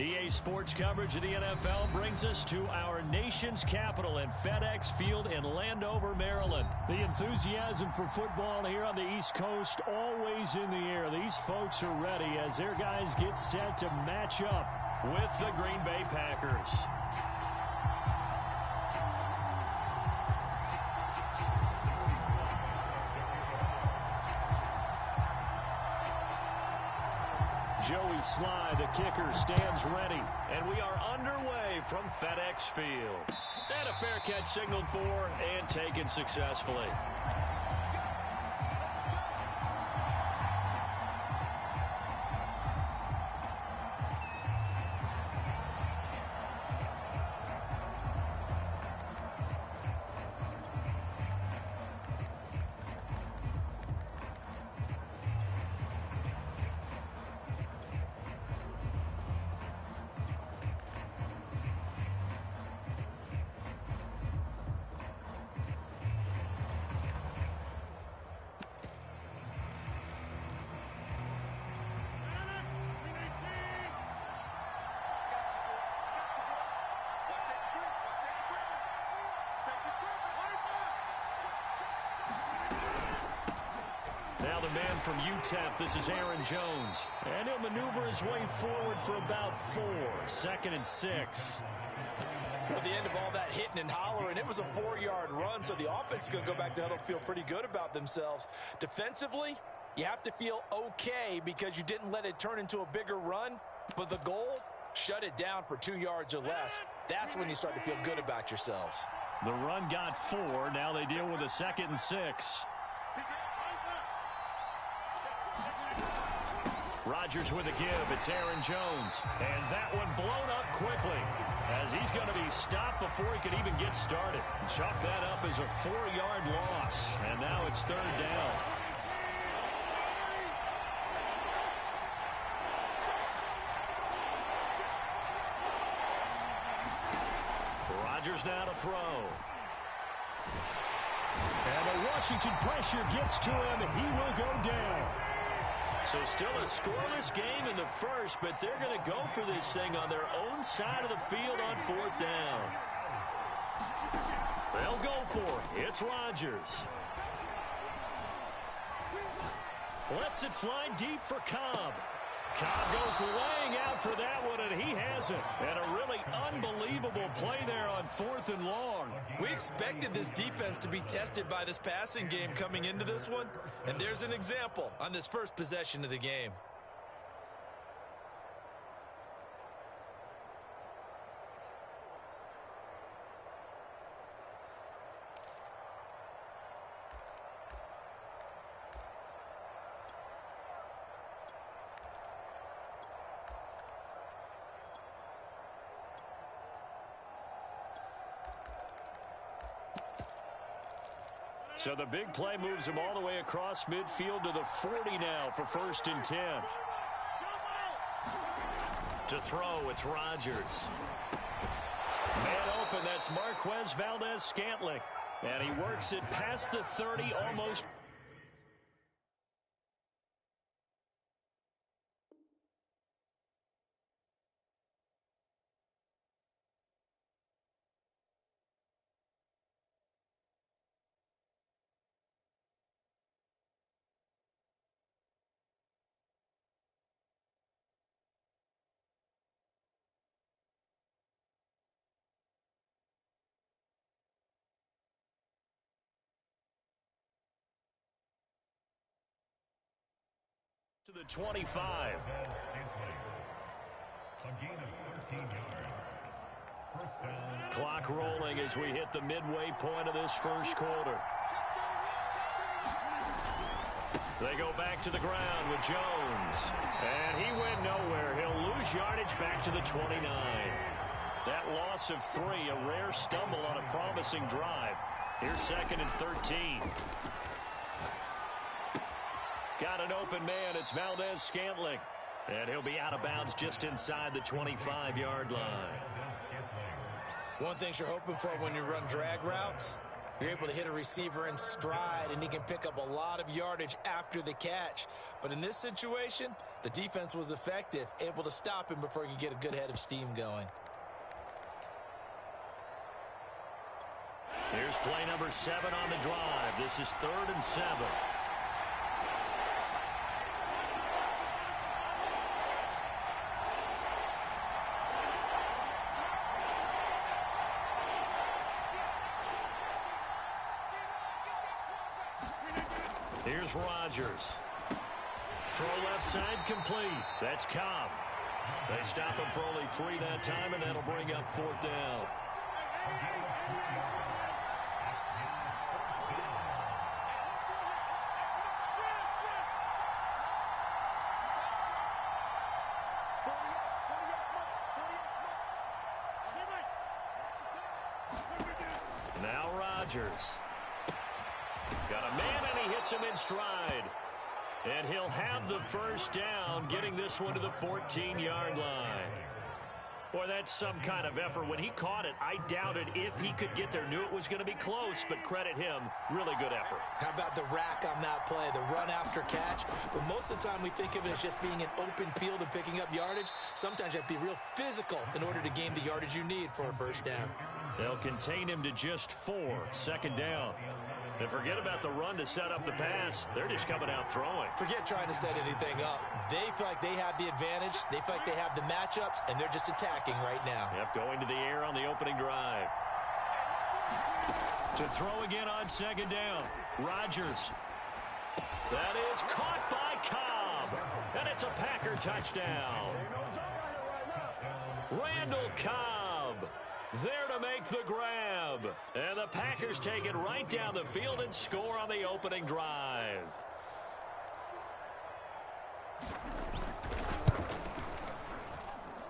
EA Sports coverage of the NFL brings us to our nation's capital at FedEx Field in Landover, Maryland. The enthusiasm for football here on the East Coast always in the air. These folks are ready as their guys get set to match up with the Green Bay Packers. Joey Sly, the kicker, stands ready. And we are underway from FedEx Field. And a fair catch signaled for and taken successfully. Now the man from UTEP, this is Aaron Jones. And he'll maneuver his way forward for about 4. 2nd and 6. At the end of all that hitting and hollering, it was a 4-yard run, so the offense is going to go back to huddle, feel pretty good about themselves. Defensively, you have to feel okay because you didn't let it turn into a bigger run, but the goal, shut it down for 2 yards or less. That's when you start to feel good about yourselves. The run got 4. Now they deal with a 2nd and 6. Rodgers with a give. It's Aaron Jones. And that one blown up quickly as he's going to be stopped before he could even get started. Chalk that up as a 4-yard loss. And now it's 3rd down. Rodgers now to throw. And the Washington pressure gets to him. He will go down. So still a scoreless game in the first, but they're going to go for this thing on their own side of the field on 4th down. They'll go for it. It's Rodgers. Lets it fly deep for Cobb. Cobb goes laying out for that one, and he has it. And a really unbelievable play there on 4th and long. We expected this defense to be tested by this passing game coming into this one, and there's an example on this first possession of the game. So the big play moves him all the way across midfield to the 40 now for 1st and 10. To throw, it's Rodgers. Man open, that's Marquez Valdez-Scantling. And he works it past the 30, almost. To the 25. Clock rolling as we hit the midway point of this first quarter. They go back to the ground with Jones. And he went nowhere. He'll lose yardage back to the 29. That loss of 3, a rare stumble on a promising drive. Here's 2nd and 13. Got an open man. It's Valdez-Scantling. And he'll be out of bounds just inside the 25-yard line. One thing you're hoping for when you run drag routes, You're able to hit a receiver in stride, and he can pick up a lot of yardage after the catch. But in this situation, the defense was effective, able to stop him before he could get a good head of steam going. Here's play number 7 on the drive. This is 3rd and 7. Here's Rodgers. Throw left side complete. That's Cobb. They stop him for only 3 that time, and that'll bring up 4th down. Now Rodgers. Got a man, and he hits him in stride. And he'll have the first down, getting this one to the 14-yard line. Boy, that's some kind of effort. When he caught it, I doubted if he could get there. Knew it was going to be close, but credit him. Really good effort. How about the rack on that play, the run after catch? But most of the time we think of it as just being an open field and picking up yardage. Sometimes you have to be real physical in order to gain the yardage you need for a first down. They'll contain him to just 4, 2nd down. And forget about the run to set up the pass. They're just coming out throwing. Forget trying to set anything up. They feel like they have the advantage. They feel like they have the matchups, and they're just attacking right now. Yep, going to the air on the opening drive. To throw again on 2nd down. Rodgers. That is caught by Cobb. And it's a Packer touchdown. Randall Cobb there to make the grab. And the Packers take it right down the field and score on the opening drive.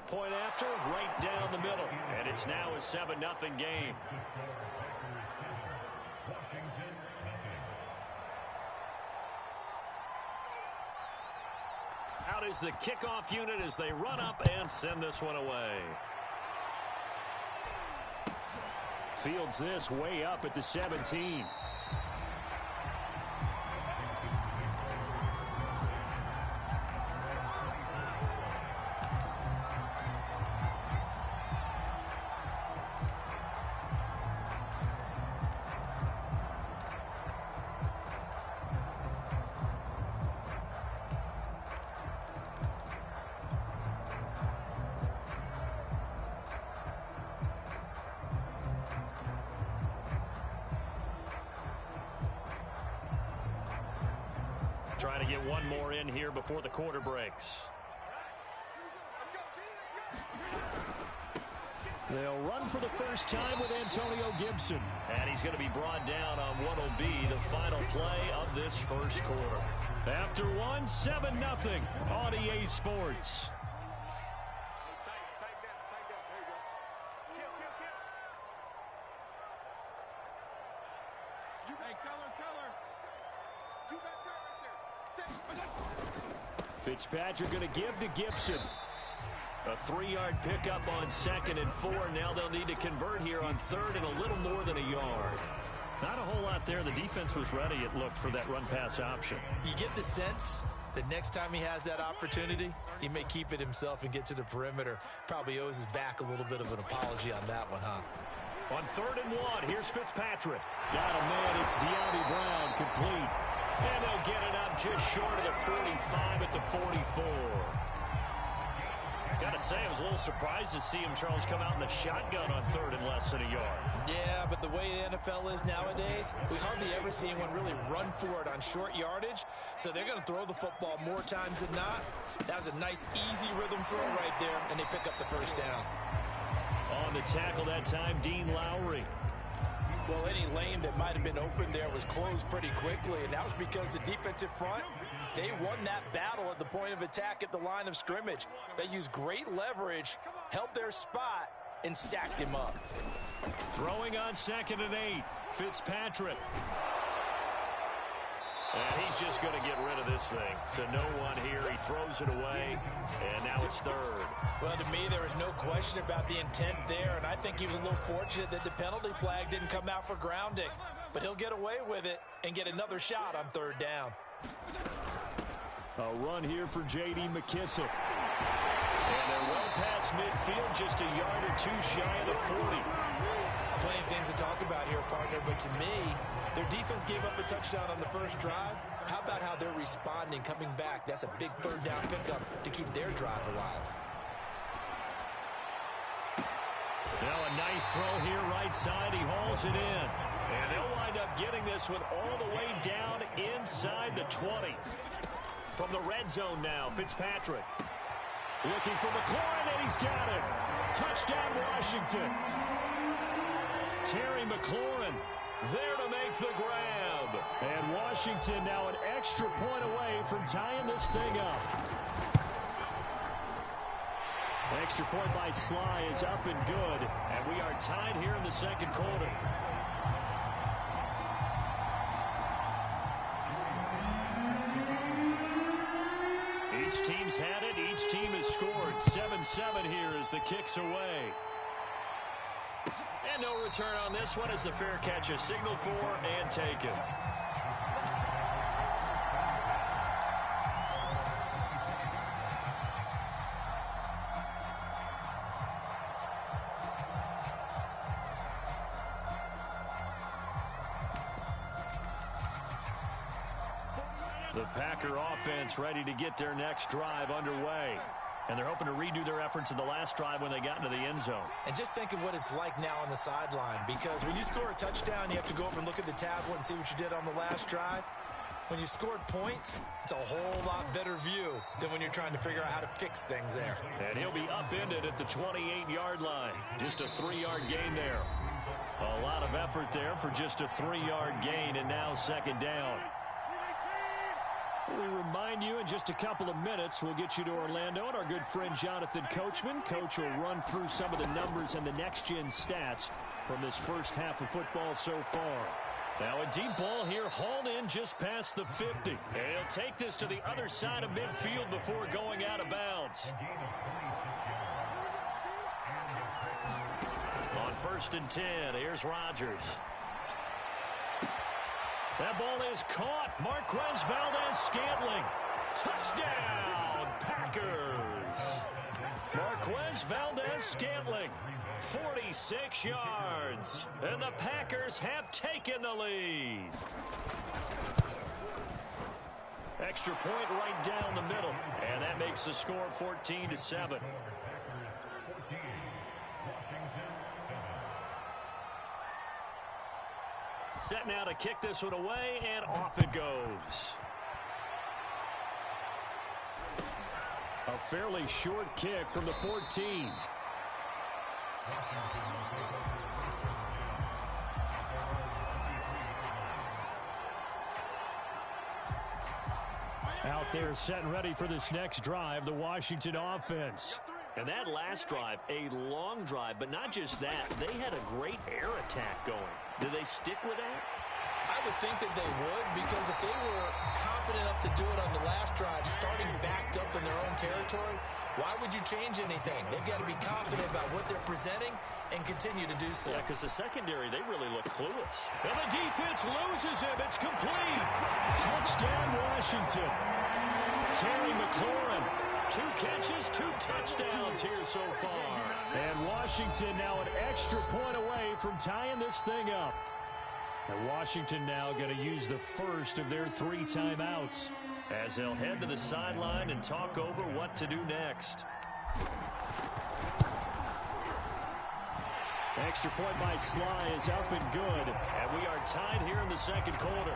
Point after, right down the middle. And it's now a 7-0 game. Out is the kickoff unit as they run up and send this one away. Fields this way up at the 17. Trying to get one more in here before the quarter breaks. They'll run for the first time with Antonio Gibson. And he's going to be brought down on what will be the final play of this first quarter. After 7-0 on EA Sports. Fitzpatrick going to give to Gibson. A 3-yard pickup on 2nd and 4. Now they'll need to convert here on 3rd and a little more than a yard. Not a whole lot there. The defense was ready, it looked, for that run-pass option. You get the sense that next time he has that opportunity, he may keep it himself and get to the perimeter. Probably owes his back a little bit of an apology on that one, huh? On 3rd and 1, here's Fitzpatrick. Got a man, it's De'Ami Brown, complete. And they'll get it up just short of the 45 at the 44. Got to say, I was a little surprised to see him, Charles, come out in the shotgun on 3rd and less than a yard. Yeah, but the way the NFL is nowadays, we hardly ever see anyone really run for it on short yardage. So they're going to throw the football more times than not. That was a nice, easy rhythm throw right there, and they pick up the first down. On the tackle that time, Dean Lowry. Well, any lane that might have been open there was closed pretty quickly, and that was because the defensive front, they won that battle at the point of attack at the line of scrimmage. They used great leverage, held their spot, and stacked him up. Throwing on 2nd and 8, Fitzpatrick. And he's just going to get rid of this thing to no one here. He throws it away, and now it's 3rd. Well, to me, there was no question about the intent there, and I think he was a little fortunate that the penalty flag didn't come out for grounding. but he'll get away with it and get another shot on third down. A run here for J.D. McKissick. And they're well past midfield, just a yard or two shy of the 40. Plenty of things to talk about here, partner, but to me, their defense gave up a touchdown on the first drive. How about how they're responding, coming back? That's a big third down pickup to keep their drive alive. Now a nice throw here right side. He hauls it in. And they'll wind up getting this one all the way down inside the 20. From the red zone now, Fitzpatrick. Looking for McLaurin, and he's got it. Touchdown, Washington. Terry McLaurin there to make the grab. And Washington now an extra point away from tying this thing up. Extra point by Sly is up and good. And we are tied here in the second quarter. Each team's had it. Each team has scored. 7-7 here as the kick's away. And no return on this one as the fair catch is signaled for and taken. The Packer offense ready to get their next drive underway. And they're hoping to redo their efforts in the last drive when they got into the end zone. And just think of what it's like now on the sideline, because when you score a touchdown, you have to go over and look at the tablet and see what you did on the last drive. When you scored points, it's a whole lot better view than when you're trying to figure out how to fix things there. And he'll be upended at the 28-yard line. Just a 3-yard gain there. A lot of effort there for just a 3-yard gain, and now second down. We remind you in just a couple of minutes, we'll get you to Orlando and our good friend Jonathan Coachman. Coach will run through some of the numbers and the next-gen stats from this first half of football so far. Now a deep ball here, hauled in just past the 50. And he'll take this to the other side of midfield before going out of bounds. On 1st and 10, here's Rodgers. That ball is caught. Marquez Valdez-Scantling. Touchdown, Packers. Marquez Valdez-Scantling, 46 yards. And the Packers have taken the lead. Extra point right down the middle. And that makes the score 14-7. Set now to kick this one away, and off it goes. A fairly short kick from the 14. Out there set and ready for this next drive, the Washington offense. And that last drive, a long drive, but not just that. They had a great air attack going. Do they stick with that? I would think that they would, because if they were confident enough to do it on the last drive, starting backed up in their own territory, why would you change anything? They've got to be confident about what they're presenting and continue to do so. Yeah, because the secondary, they really look clueless. And the defense loses him. It's complete. Touchdown, Washington. Terry McLaurin. 2 catches, 2 touchdowns here so far. And Washington now an extra point away from tying this thing up. And Washington now going to use the first of their 3 timeouts as they'll head to the sideline and talk over what to do next. Extra point by Sly is up and good. And we are tied here in the second quarter.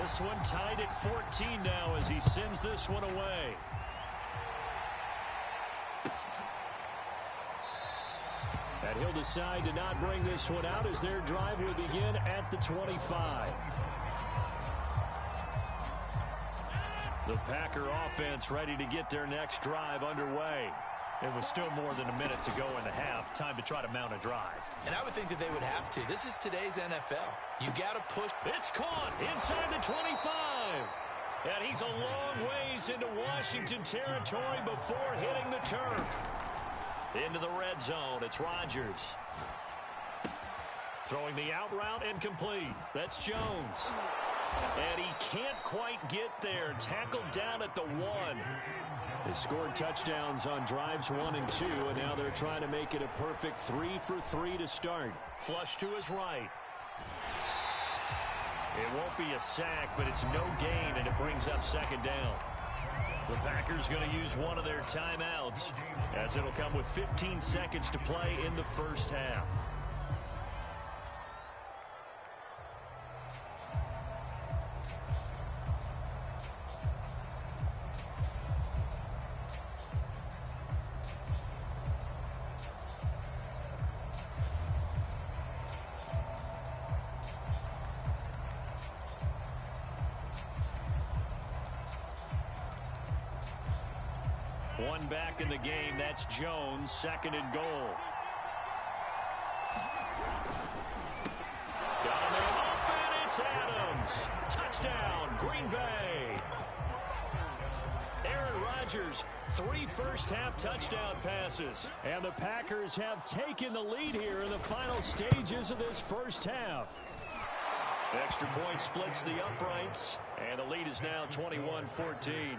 This one tied at 14 now as he sends this one away. And he'll decide to not bring this one out as their drive will begin at the 25. The Packer offense ready to get their next drive underway. It was still more than a minute to go in the half. Time to try to mount a drive. And I would think that they would have to. This is today's NFL. You got to push. It's caught inside the 25. And he's a long ways into Washington territory before hitting the turf. Into the red zone, it's Rodgers. Throwing the out route and complete. That's Jones. And he can't quite get there. Tackled down at the 1. They scored touchdowns on drives 1 and 2, and now they're trying to make it a perfect 3 for 3 to start. Flush to his right. It won't be a sack, but it's no gain, and it brings up second down. The Packers going to use one of their timeouts, as it'll come with 15 seconds to play in the first half. One back in the game. That's Jones. Second and goal. Got a man up, and it's Adams. Touchdown, Green Bay. Aaron Rodgers, 3 first-half touchdown passes. And the Packers have taken the lead here in the final stages of this first half. Extra point splits the uprights, and the lead is now 21-14.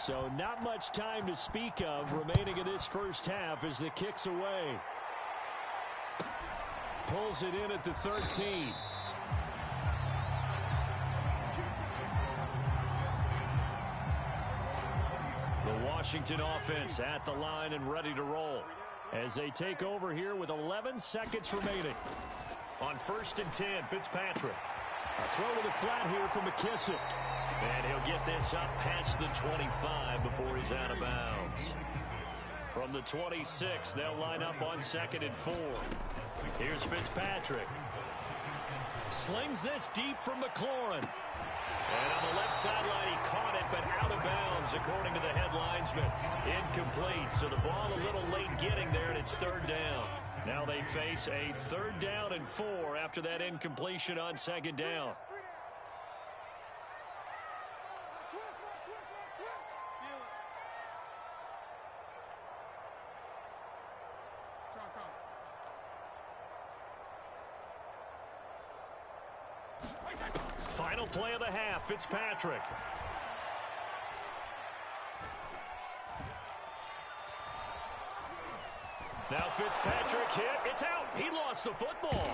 So not much time to speak of remaining in this first half as the kick's away. Pulls it in at the 13. The Washington offense at the line and ready to roll as they take over here with 11 seconds remaining. On 1st and 10, Fitzpatrick. A throw to the flat here from McKissick. And he'll get this up past the 25 before he's out of bounds. From the 26, they'll line up on 2nd and 4. Here's Fitzpatrick. Slings this deep from McLaurin. And on the left sideline, he caught it, but out of bounds, according to the head linesman. Incomplete, so the ball a little late getting there, and it's 3rd down. Now they face a 3rd down and 4 after that incompletion on 2nd down. Final play of the half, Fitzpatrick. Now Fitzpatrick hit. It's out. He lost the football.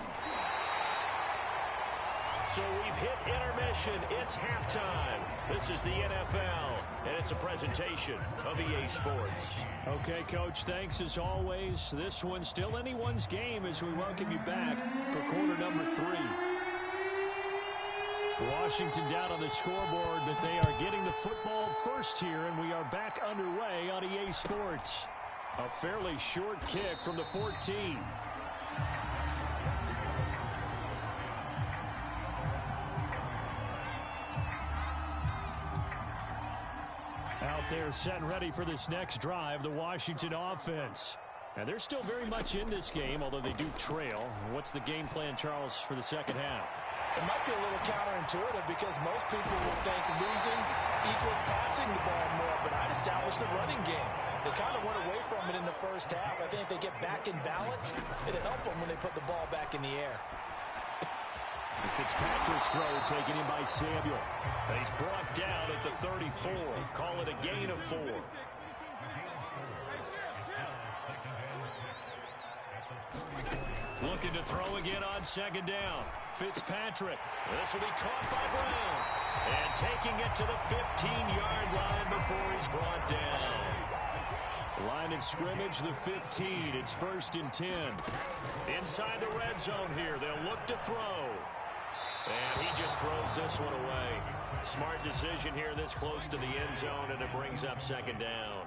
So we've hit intermission. It's halftime. This is the NFL, and it's a presentation of EA Sports. Okay, Coach, thanks as always. This one's still anyone's game as we welcome you back for quarter number 3. Washington down on the scoreboard, but they are getting the football first here, and we are back underway on EA Sports. A fairly short kick from the 14. Out there set and ready for this next drive, the Washington offense. And they're still very much in this game, although they do trail. What's the game plan, Charles, for the second half? It might be a little counterintuitive because most people will think losing equals passing the ball more, but I'd establish the running game. They kind of went away from it in the first half. I think if they get back in balance, it'll help them when they put the ball back in the air. And Fitzpatrick's throw taken in by Samuel. And he's brought down at the 34. Call it a gain of 4. Looking to throw again on 2nd down. Fitzpatrick. This will be caught by Brown. And taking it to the 15-yard line before he's brought down. Line of scrimmage, the 15. It's 1st and 10. Inside the red zone here. They'll look to throw. And he just throws this one away. Smart decision here this close to the end zone, and it brings up 2nd down.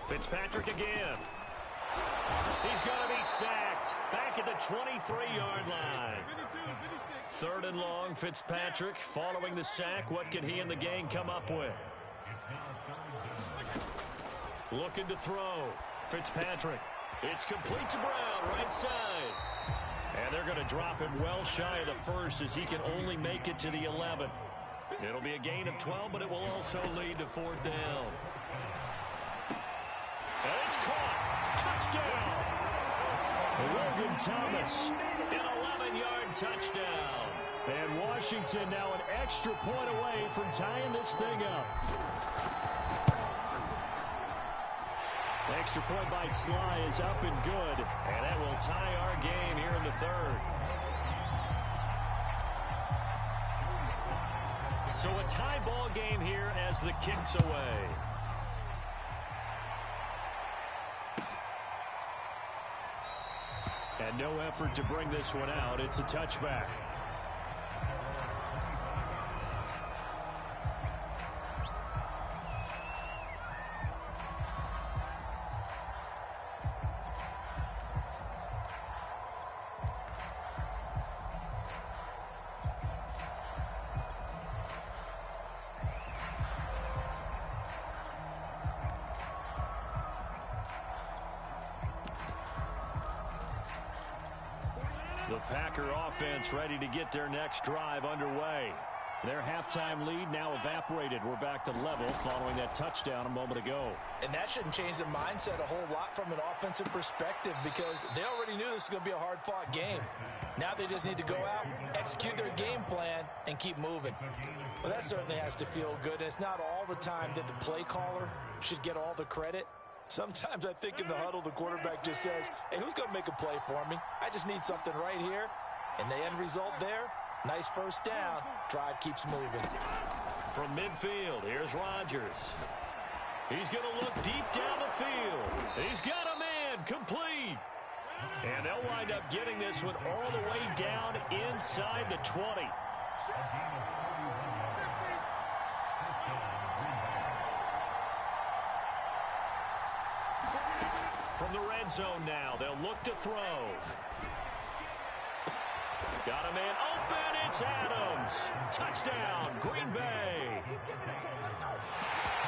Fitzpatrick again. He's going to be sacked back at the 23-yard line. 3rd and long, Fitzpatrick following the sack. What can he and the gang come up with? Looking to throw. Fitzpatrick. It's complete to Brown, right side. And they're going to drop him well shy of the first as he can only make it to the 11. It'll be a gain of 12, but it will also lead to 4th down. And it's caught. Touchdown. Logan Thomas, an 11-yard touchdown. And Washington now an extra point away from tying this thing up. Extra point by Sly is up and good. And that will tie our game here in the 3rd. So a tie ball game here as the kick's away. And no effort to bring this one out. It's a touchback. The Packer offense ready to get their next drive underway. Their halftime lead now evaporated. We're back to level following that touchdown a moment ago. And that shouldn't change the mindset a whole lot from an offensive perspective because they already knew this was going to be a hard-fought game. Now they just need to go out, execute their game plan, and keep moving. Well, that certainly has to feel good. And it's not all the time that the play caller should get all the credit. Sometimes I think in the huddle, the quarterback just says, hey, who's going to make a play for me? I just need something right here. And the end result there, nice first down. Drive keeps moving. From midfield, here's Rodgers. He's going to look deep down the field. He's got a man complete. And they'll wind up getting this one all the way down inside the 20. From the red zone now, they'll look to throw. Got a man open, it's Adams. Touchdown, Green Bay.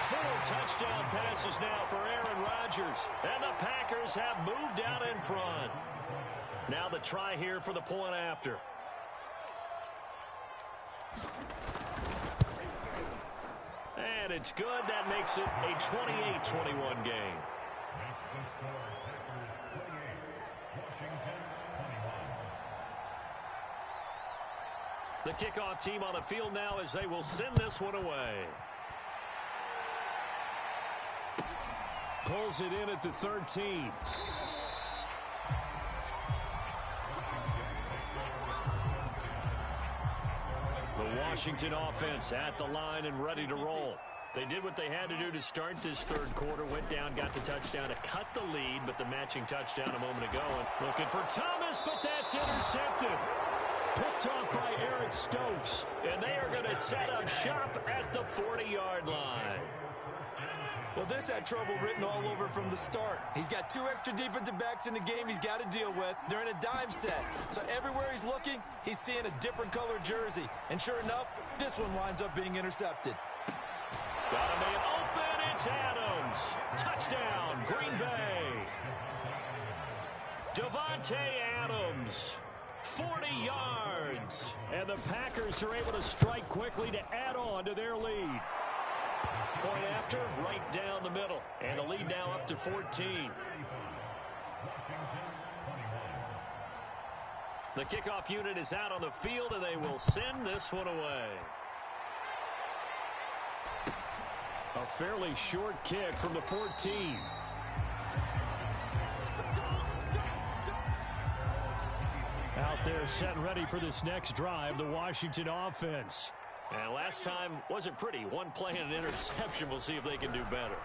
4 touchdown passes now for Aaron Rodgers. And the Packers have moved out in front. Now the try here for the point after. And it's good. That makes it a 28-21 game. The kickoff team on the field now as they will send this one away. Pulls it in at the 13. The Washington offense at the line and ready to roll. They did what they had to do to start this 3rd quarter. Went down, got the touchdown to cut the lead, but the matching touchdown a moment ago. And looking for Thomas, but that's intercepted. Picked off by Eric Stokes. And they are going to set up shop at the 40-yard line. Well, this had trouble written all over from the start. He's got 2 extra defensive backs in the game he's got to deal with. They're in a dime set. So everywhere he's looking, he's seeing a different color jersey. And sure enough, this one winds up being intercepted. Got a man open, it's Adams. Touchdown, Green Bay. Devontae Adams, 40 yards. And the Packers are able to strike quickly to add on to their lead. Point after, right down the middle. And the lead now up to 14. The kickoff unit is out on the field, and they will send this one away. A fairly short kick from the 14. Out there set and ready for this next drive, the Washington offense. And last time wasn't pretty. One play and an interception. We'll see if they can do better.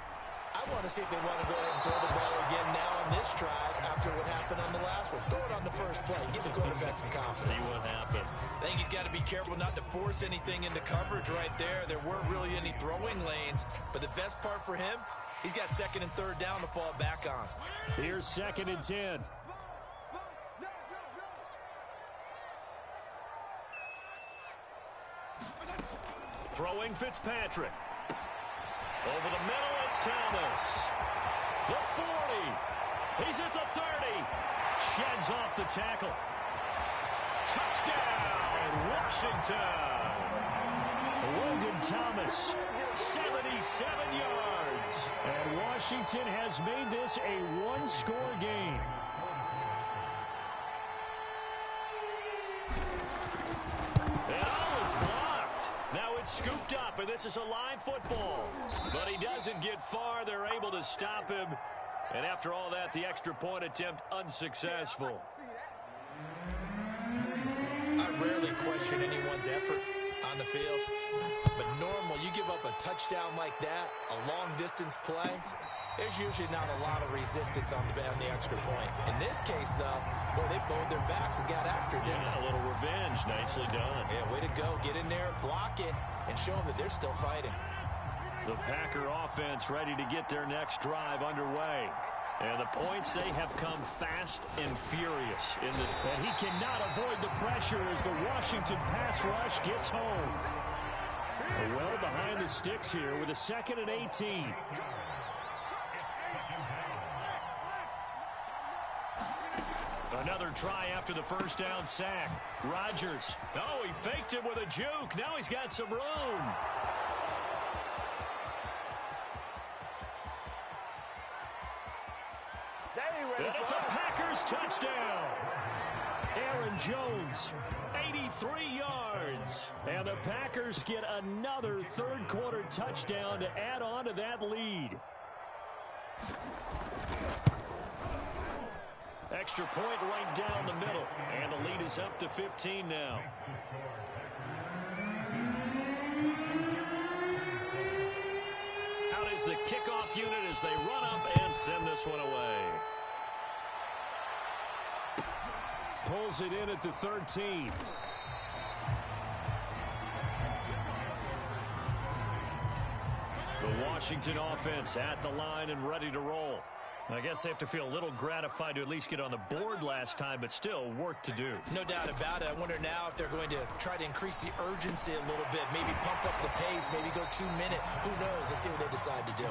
I want to see if they want to go ahead and throw the ball again now on this drive after what happened on the last one. Throw it on the first play. Give the quarterback some confidence. See what happens. I think he's got to be careful not to force anything into coverage right there. There weren't really any throwing lanes. But the best part for him, he's got 2nd and 3rd down to fall back on. Here's 2nd and 10. Throwing Fitzpatrick. Over the middle, it's Thomas. The 40. He's at the 30. Sheds off the tackle. Touchdown, Washington. Logan Thomas, 77 yards. And Washington has made this a one-score game. And oh, it's blocked. Now it's scooped up, and this is a live football. But he doesn't get far. They're able to stop him. And after all that, the extra point attempt unsuccessful. I rarely question anyone's effort on the field. But normal, you give up a touchdown like that, a long-distance play, there's usually not a lot of resistance on the extra point. In this case, though, boy, they bowed their backs and got after it, didn't they? A little revenge. Nicely done. Yeah, way to go. Get in there, block it, and show them that they're still fighting. The Packer offense ready to get their next drive underway. And the points, they have come fast and furious. And he cannot avoid the pressure as the Washington pass rush gets home. Well behind the sticks here with a 2nd and 18. Another try after the first down sack. Rodgers. Oh, he faked him with a juke. Now he's got some room. And it's a Packers touchdown. Aaron Jones, 83 yards. And the Packers get another third-quarter touchdown to add on to that lead. Extra point right down the middle. And the lead is up to 15 now. Out is the kickoff unit as they run up and send this one away. Pulls it in at the 13. The Washington offense at the line and ready to roll. I guess they have to feel a little gratified to at least get on the board last time, but still work to do. No doubt about it. I wonder now if they're going to try to increase the urgency a little bit, maybe pump up the pace, maybe go 2 minute. Who knows? Let's see what they decide to do.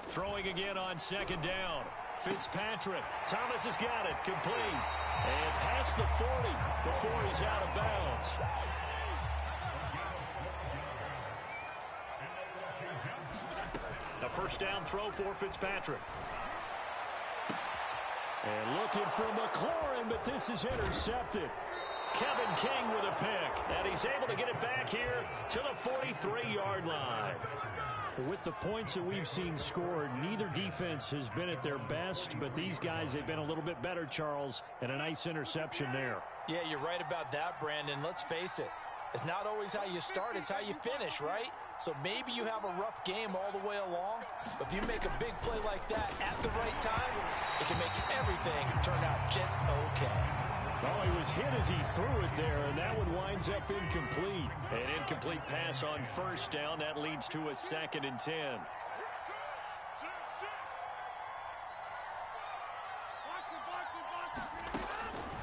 Throwing again on 2nd down. Fitzpatrick. Thomas has got it. Complete. And past the 40 before he's out of bounds. A first down throw for Fitzpatrick. And looking for McLaurin, but this is intercepted. Kevin King with a pick. And he's able to get it back here to the 43-yard line. With the points that we've seen scored, neither defense has been at their best, but these guys have been a little bit better, Charles, and a nice interception there. Yeah, you're right about that, Brandon. Let's face it. It's not always how you start, it's how you finish, right? So maybe you have a rough game all the way along, but if you make a big play like that at the right time, it can make everything turn out just okay. Well, he was hit as he threw it there, and that one winds up incomplete. An incomplete pass on first down. That leads to a 2nd and 10.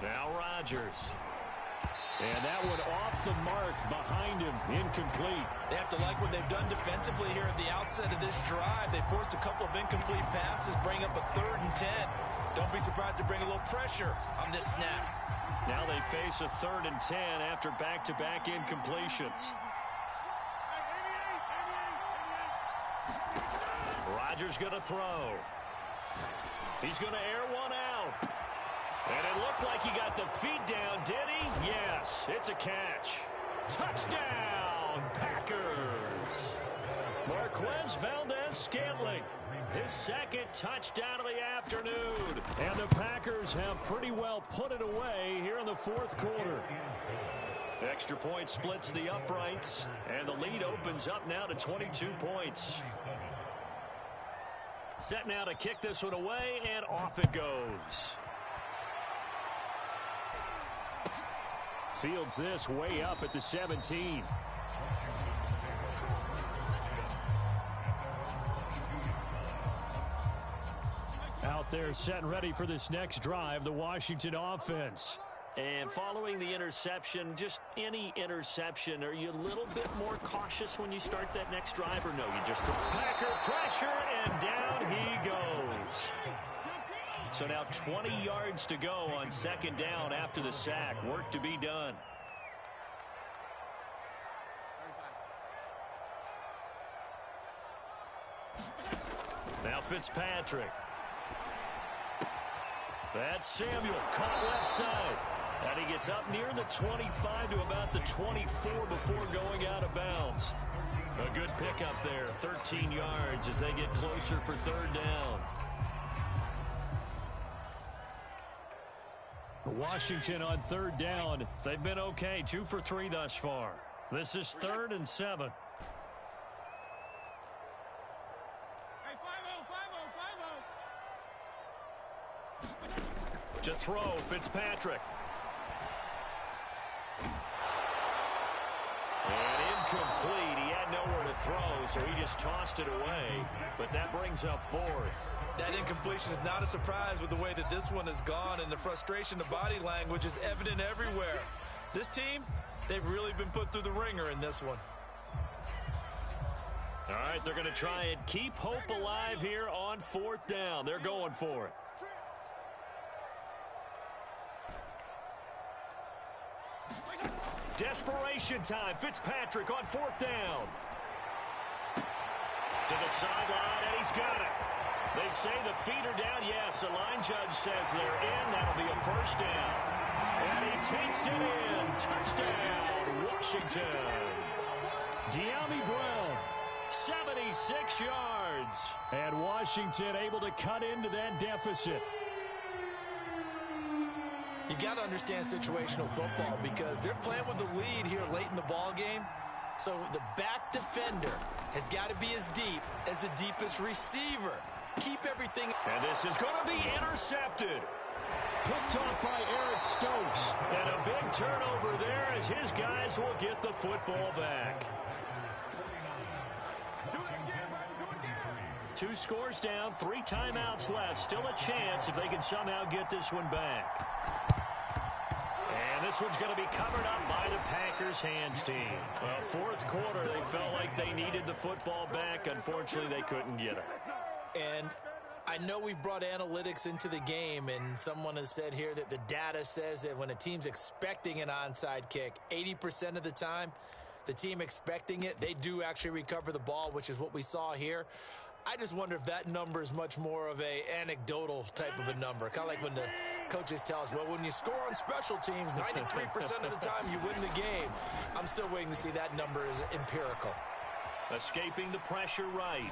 Now Rodgers. And that one off the mark behind him. Incomplete. They have to like what they've done defensively here at the outset of this drive. They forced a couple of incomplete passes, bring up a 3rd and 10. Don't be surprised to bring a little pressure on this snap. Now they face a 3rd and 10 after back-to-back incompletions. Rodgers going to throw. He's going to air one out. And it looked like he got the feet down, did he? Yes, it's a catch. Touchdown, Packers. Marquez Valdez-Scantling, his 2nd touchdown of the afternoon. And the Packers have pretty well put it away here in the 4th quarter. Extra point splits the uprights, and the lead opens up now to 22 points. Set now to kick this one away, and off it goes. Fields this way up at the 17. Out there set and ready for this next drive, the Washington offense. And following the interception, just any interception, are you a little bit more cautious when you start that next drive, or no, you just throw? Packer pressure, and down he goes. So now 20 yards to go on second down after the sack. Work to be done. Now Fitzpatrick. That's Samuel, caught left side. And he gets up near the 25 to about the 24 before going out of bounds. A good pickup there, 13 yards as they get closer for third down. Washington on third down. They've been okay, 2 for 3 thus far. This is 3rd and 7. To throw, Fitzpatrick. And incomplete. He had nowhere to throw, so he just tossed it away. But that brings up 4th. That incompletion is not a surprise with the way that this one has gone, and the frustration, the body language is evident everywhere. This team, they've really been put through the ringer in this one. All right, they're going to try and keep hope alive here on 4th down. They're going for it. Desperation time. Fitzpatrick on 4th down. To the sideline, and he's got it. They say the feet are down. Yes, the line judge says they're in. That'll be a first down. And he takes it in. Touchdown, Washington. De'Ami Brown, 76 yards. And Washington able to cut into that deficit. You got to understand situational football because they're playing with the lead here late in the ball game. So the back defender has got to be as deep as the deepest receiver. Keep everything. And this is going to be intercepted. Picked off by Eric Stokes. And a big turnover there as his guys will get the football back. 2 scores down, 3 timeouts left. Still a chance if they can somehow get this one back. And this one's going to be covered up by the Packers hands team. Well, 4th quarter, they felt like they needed the football back. Unfortunately, they couldn't get it. And I know we've brought analytics into the game, and someone has said here that the data says that when a team's expecting an onside kick, 80% of the time, the team expecting it, they do actually recover the ball, which is what we saw here. I just wonder if that number is much more of a anecdotal type of a number. Kind of like when the coaches tell us, well, when you score on special teams, 93% of the time you win the game. I'm still waiting to see that number is empirical. Escaping the pressure right.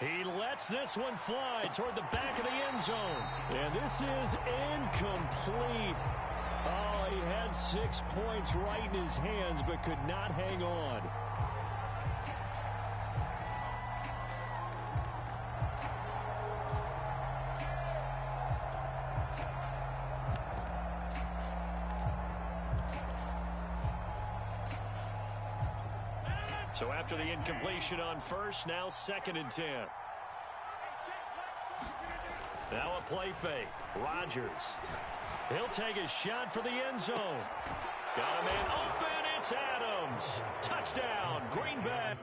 He lets this one fly toward the back of the end zone. And this is incomplete. Oh, he had 6 points right in his hands, but could not hang on. So after the incompletion on first, now 2nd and 10. Now a play fake. Rodgers. He'll take a shot for the end zone. Got a man open. It's Adams. Touchdown, Green Bay.